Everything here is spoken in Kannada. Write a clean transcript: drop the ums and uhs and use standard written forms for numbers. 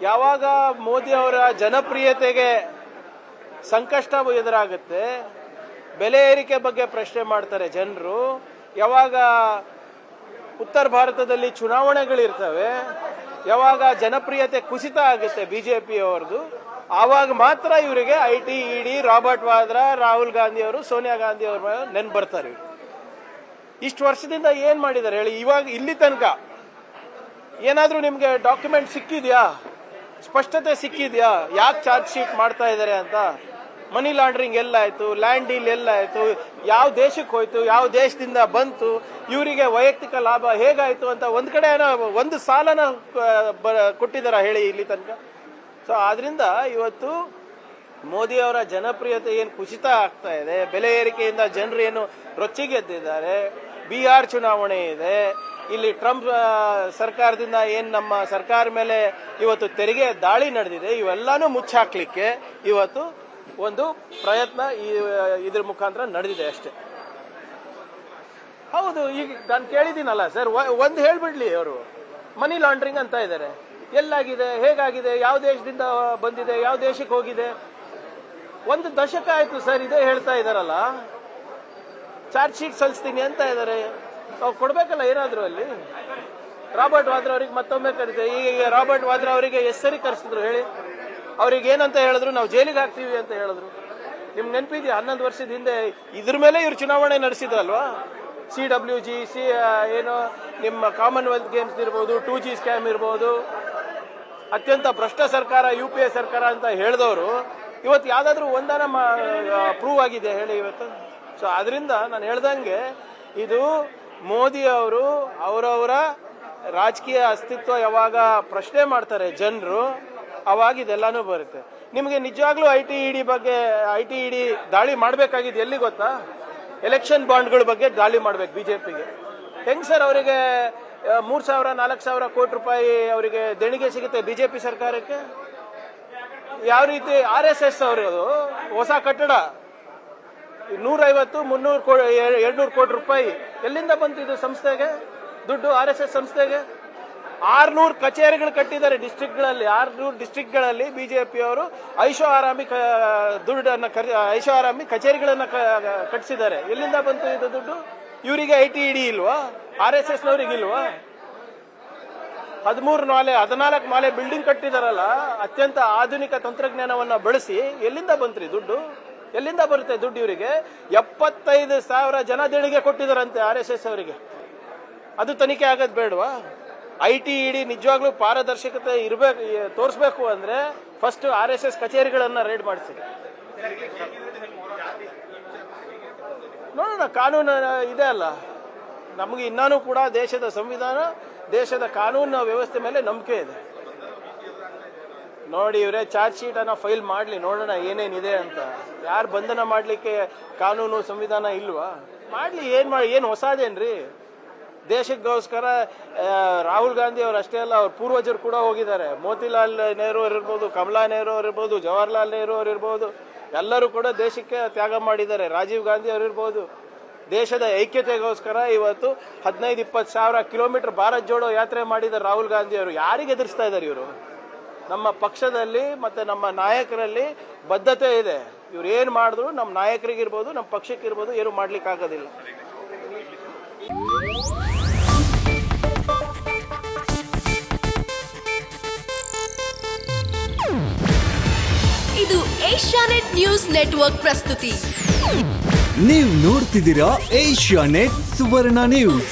ಯಾವಾಗ ಮೋದಿ ಅವರ ಜನಪ್ರಿಯತೆಗೆ ಸಂಕಷ್ಟ ಎದುರಾಗುತ್ತೆ, ಬೆಲೆ ಏರಿಕೆ ಬಗ್ಗೆ ಪ್ರಶ್ನೆ ಮಾಡ್ತಾರೆ ಜನರು, ಯಾವಾಗ ಉತ್ತರ ಭಾರತದಲ್ಲಿ ಚುನಾವಣೆಗಳಿರ್ತವೆ, ಯಾವಾಗ ಜನಪ್ರಿಯತೆ ಕುಸಿತ ಆಗುತ್ತೆ ಬಿಜೆಪಿಯವರದು, ಆವಾಗ ಮಾತ್ರ ಇವರಿಗೆ IT ED, Robert Vadra, Rahul Gandhi ಅವರು, ಸೋನಿಯಾ ಗಾಂಧಿ ಅವ್ರ ನೆನ್ಪು ಬರ್ತಾರೆ. ಇಷ್ಟು ವರ್ಷದಿಂದ ಏನ್ ಮಾಡಿದ್ದಾರೆ ಹೇಳಿ? ಇವಾಗ ಇಲ್ಲಿ ತನಕ ಏನಾದ್ರೂ ನಿಮ್ಗೆ ಡಾಕ್ಯುಮೆಂಟ್ ಸಿಕ್ಕಿದ್ಯಾ? ಸ್ಪಷ್ಟತೆ ಸಿಕ್ಕಿದ್ಯಾ? ಯಾಕೆ ಚಾರ್ಜ್ ಶೀಟ್ ಮಾಡ್ತಾ ಇದ್ದಾರೆ ಅಂತ? ಮನಿ ಲಾಂಡ್ರಿಂಗ್ ಎಲ್ಲ ಆಯ್ತು, ಲ್ಯಾಂಡ್ ಡೀಲ್ ಎಲ್ಲ ಆಯ್ತು, ಯಾವ ದೇಶಕ್ಕೆ ಹೋಯ್ತು, ಯಾವ ದೇಶದಿಂದ ಬಂತು, ಇವರಿಗೆ ವೈಯಕ್ತಿಕ ಲಾಭ ಹೇಗಾಯ್ತು ಅಂತ ಒಂದ್ ಕಡೆ ಒಂದು ಸಾಲನ ಕೊಟ್ಟಿದಾರ ಹೇಳಿ ಇಲ್ಲಿ ತನಕ? ಸೊ ಆದ್ರಿಂದ ಇವತ್ತು ಮೋದಿ ಅವರ ಜನಪ್ರಿಯತೆ ಏನು ಕುಸಿತ ಆಗ್ತಾ ಇದೆ, ಬೆಲೆ ಏರಿಕೆಯಿಂದ ಜನರು ಏನು ರೊಚ್ಚಿಗೆದ್ದಿದ್ದಾರೆ, ಬಿಹಾರ್ ಚುನಾವಣೆ ಇದೆ, ಇಲ್ಲಿ ಟ್ರಂಪ್ ಸರ್ಕಾರದಿಂದ ಏನು ನಮ್ಮ ಸರ್ಕಾರ ಮೇಲೆ ಇವತ್ತು ತೆರಿಗೆ ದಾಳಿ ನಡೆದಿದೆ, ಇವೆಲ್ಲಾನು ಮುಚ್ಚಾಕ್ಲಿಕ್ಕೆ ಇವತ್ತು ಒಂದು ಪ್ರಯತ್ನ ಇದ್ರ ಮುಖಾಂತರ ನಡೆದಿದೆ ಅಷ್ಟೇ. ಹೌದು, ಈಗ ನಾನು ಕೇಳಿದ್ದೀನಲ್ಲ ಸರ್, ಒಂದು ಹೇಳ್ಬಿಡ್ಲಿ ಅವರು. ಮನಿ ಲಾಂಡ್ರಿಂಗ್ ಅಂತ ಇದ್ದಾರೆ, ಎಲ್ಲಾಗಿದೆ, ಹೇಗಾಗಿದೆ, ಯಾವ ದೇಶದಿಂದ ಬಂದಿದೆ, ಯಾವ ದೇಶಕ್ಕೆ ಹೋಗಿದೆ, ಒಂದು ದಶಕ ಆಯ್ತು ಸರ್ ಇದೇ ಹೇಳ್ತಾ ಇದಾರಲ್ಲ. ಚಾರ್ಜ್ ಶೀಟ್ ಸಲ್ಲಿಸ್ತೀನಿ ಅಂತ ಇದ್ದಾರೆ, ಅವ್ರು ಕೊಡ್ಬೇಕಲ್ಲ ಏನಾದ್ರು ಅಲ್ಲಿ. ರಾಬರ್ಟ್ ವಾದ್ರಾ ಅವ್ರಿಗೆ ಮತ್ತೊಮ್ಮೆ ಕರೀತಾರೆ. ಈಗ ರಾಬರ್ಟ್ ವಾದ್ರಾ ಅವರಿಗೆ ಎಷ್ಟು ಸರಿ ಕರೆಸಿದ್ರು ಹೇಳಿ? ಅವ್ರಿಗೆ ಏನಂತ ಹೇಳಿದ್ರು? ನಾವು ಜೈಲಿಗೆ ಹಾಕ್ತೀವಿ ಅಂತ ಹೇಳಿದ್ರು. ನಿಮ್ಗೆ ನೆನಪಿದೆಯಾ? 11 ವರ್ಷದ ಹಿಂದೆ ಇದ್ರ ಮೇಲೆ ಇವ್ರು ಚುನಾವಣೆ ನಡೆಸಿದ್ರಲ್ವಾ? CWG, ಏನು ನಿಮ್ಮ ಕಾಮನ್ವೆಲ್ತ್ ಗೇಮ್ಸ್ ಇರ್ಬೋದು, 2G ಸ್ಕ್ಯಾಮ್ ಇರ್ಬೋದು, ಅತ್ಯಂತ ಭ್ರಷ್ಟ ಸರ್ಕಾರ UPA ಸರ್ಕಾರ ಅಂತ ಹೇಳಿದವರು ಇವತ್ತು ಯಾವ್ದಾದ್ರು ಒಂದನ ಪ್ರೂವ್ ಆಗಿದೆ ಹೇಳಿ ಇವತ್ತು? ಸೊ ಅದರಿಂದ ನಾನು ಹೇಳ್ದಂಗೆ ಇದು ಮೋದಿ ಅವರು ಅವರವರ ರಾಜಕೀಯ ಅಸ್ತಿತ್ವ ಯಾವಾಗ ಪ್ರಶ್ನೆ ಮಾಡ್ತಾರೆ ಜನರು, ಅವಾಗ ಇದೆಲ್ಲಾನು ಬರುತ್ತೆ. ನಿಮಗೆ ನಿಜವಾಗ್ಲೂ ಐಟಿ ಇಡಿ ದಾಳಿ ಮಾಡಬೇಕಾಗಿದ್ದು ಎಲ್ಲಿ ಗೊತ್ತಾ? ಎಲೆಕ್ಷನ್ ಬಾಂಡ್ಗಳ ಬಗ್ಗೆ ದಾಳಿ ಮಾಡ್ಬೇಕು ಬಿಜೆಪಿಗೆ. ಹೆಂಗ್ ಸರ್ ಅವರಿಗೆ 3,000-4,000 ಕೋಟಿ ರೂಪಾಯಿ ಅವರಿಗೆ ದೇಣಿಗೆ ಸಿಗುತ್ತೆ ಬಿಜೆಪಿ ಸರ್ಕಾರಕ್ಕೆ? ಯಾವ ರೀತಿ RSS ಅವರದು ಹೊಸ ಕಟ್ಟಡ 150-300-200 ಕೋಟಿ ರೂಪಾಯಿ ಎಲ್ಲಿಂದ ಬಂತು ಇದು ಸಂಸ್ಥೆಗೆ ದುಡ್ಡು? RSS ಸಂಸ್ಥೆಗೆ 600 ಕಚೇರಿಗಳು ಕಟ್ಟಿದ್ದಾರೆ ಡಿಸ್ಟ್ರಿಕ್ಟ್ಗಳಲ್ಲಿ. 600 ಡಿಸ್ಟ್ರಿಕ್ಟ್ಗಳಲ್ಲಿ ಬಿಜೆಪಿಯವರು ಐಷಾರಾಮಿ ಕಚೇರಿಗಳನ್ನ ಕಟ್ಟಿಸಿದ್ದಾರೆ. ಎಲ್ಲಿಂದ ಬಂತು ಇದು ದುಡ್ಡು? ಇವರಿಗೆ ಐಟಿ ಇಡಿ ಇಲ್ವಾ? RSS ನವರಿಗೆ ಇಲ್ವಾ? 14 ಮಾಲೆ ಬಿಲ್ಡಿಂಗ್ ಕಟ್ಟಿದಾರಲ್ಲ, ಅತ್ಯಂತ ಆಧುನಿಕ ತಂತ್ರಜ್ಞಾನವನ್ನ ಬಳಸಿ. ಎಲ್ಲಿಂದ ಬಂತ್ರಿ ದುಡ್ಡು? ಎಲ್ಲಿಂದ ಬರುತ್ತೆ ದುಡ್ಡು ಇವರಿಗೆ? 75,000 ಜನ ದೇಣಿಗೆ ಕೊಟ್ಟಿದಾರಂತೆ RSS ಅವರಿಗೆ. ಅದು ತನಿಖೆ ಆಗೋದು ಬೇಡವಾ? ಐಟಿ ಇಡಿ ನಿಜವಾಗ್ಲೂ ಪಾರದರ್ಶಕತೆ ತೋರಿಸಬೇಕು ಅಂದ್ರೆ ಫಸ್ಟ್ RSS ಕಚೇರಿಗಳನ್ನ ರೇಡ್ ಮಾಡಿಸಿ ನೋಡೋಣ. ಕಾನೂನು ಇದೆ ಅಲ್ಲ ನಮಗೆ, ಇನ್ನೂ ಕೂಡ ದೇಶದ ಸಂವಿಧಾನ, ದೇಶದ ಕಾನೂನು ವ್ಯವಸ್ಥೆ ಮೇಲೆ ನಂಬಿಕೆ ಇದೆ. ನೋಡಿ, ಇವರೇ ಚಾರ್ಜ್ ಶೀಟ್ ಅನ್ನ ಫೈಲ್ ಮಾಡ್ಲಿ, ನೋಡೋಣ ಏನೇನಿದೆ ಅಂತ. ಯಾರು ಬಂಧನ ಮಾಡ್ಲಿಕ್ಕೆ ಕಾನೂನು ಸಂವಿಧಾನ ಇಲ್ವಾ? ಮಾಡ್ಲಿ, ಏನ್ ಹೊಸದೇನ್ರಿ? ದೇಶಕ್ಕೋಸ್ಕರ ರಾಹುಲ್ ಗಾಂಧಿ ಅವರು ಅಷ್ಟೇ ಅಲ್ಲ, ಅವ್ರ ಪೂರ್ವಜರು ಕೂಡ ಹೋಗಿದ್ದಾರೆ. ಮೋತಿಲಾಲ್ ನೆಹರು ಇರ್ಬೋದು, ಕಮಲಾ ನೆಹರು ಅವರಿರ್ಬೋದು, ಜವಾಹರ್ಲಾಲ್ ನೆಹರು ಅವರಿರ್ಬೋದು, ಎಲ್ಲರೂ ಕೂಡ ದೇಶಕ್ಕೆ ತ್ಯಾಗ ಮಾಡಿದ್ದಾರೆ. ರಾಜೀವ್ ಗಾಂಧಿ ಅವರಿರ್ಬೋದು. ದೇಶದ ಐಕ್ಯತೆಗೋಸ್ಕರ ಇವತ್ತು 15-20 ಸಾವಿರ ಕಿಲೋಮೀಟರ್ ಭಾರತ್ ಜೋಡೋ ಯಾತ್ರೆ ಮಾಡಿದ್ದಾರೆ ರಾಹುಲ್ ಗಾಂಧಿ ಅವರು. ಯಾರಿಗೆ ಎದುರಿಸ್ತಾ ಇದ್ದಾರೆ ಇವರು? ನಮ್ಮ ಪಕ್ಷದಲ್ಲಿ ಮತ್ತೆ ನಮ್ಮ ನಾಯಕರಲ್ಲಿ ಬದ್ಧತೆ ಇದೆ. ಇವ್ರು ಏನ್ ಮಾಡಿದ್ರು ನಮ್ಮ ನಾಯಕರಿಗಿರ್ಬೋದು, ನಮ್ಮ ಪಕ್ಷಕ್ಕಿರ್ಬೋದು, ಏನು ಮಾಡ್ಲಿಕ್ಕೆ ಆಗೋದಿಲ್ಲ. ಇದು ಏಷ್ಯಾನೆಟ್ ನ್ಯೂಸ್ ನೆಟ್ವರ್ಕ್ ಪ್ರಸ್ತುತಿ. ನೀವು ನೋಡ್ತಿದ್ದೀರಾ ಏಷ್ಯಾನೆಟ್ ಸುವರ್ಣ ನ್ಯೂಸ್.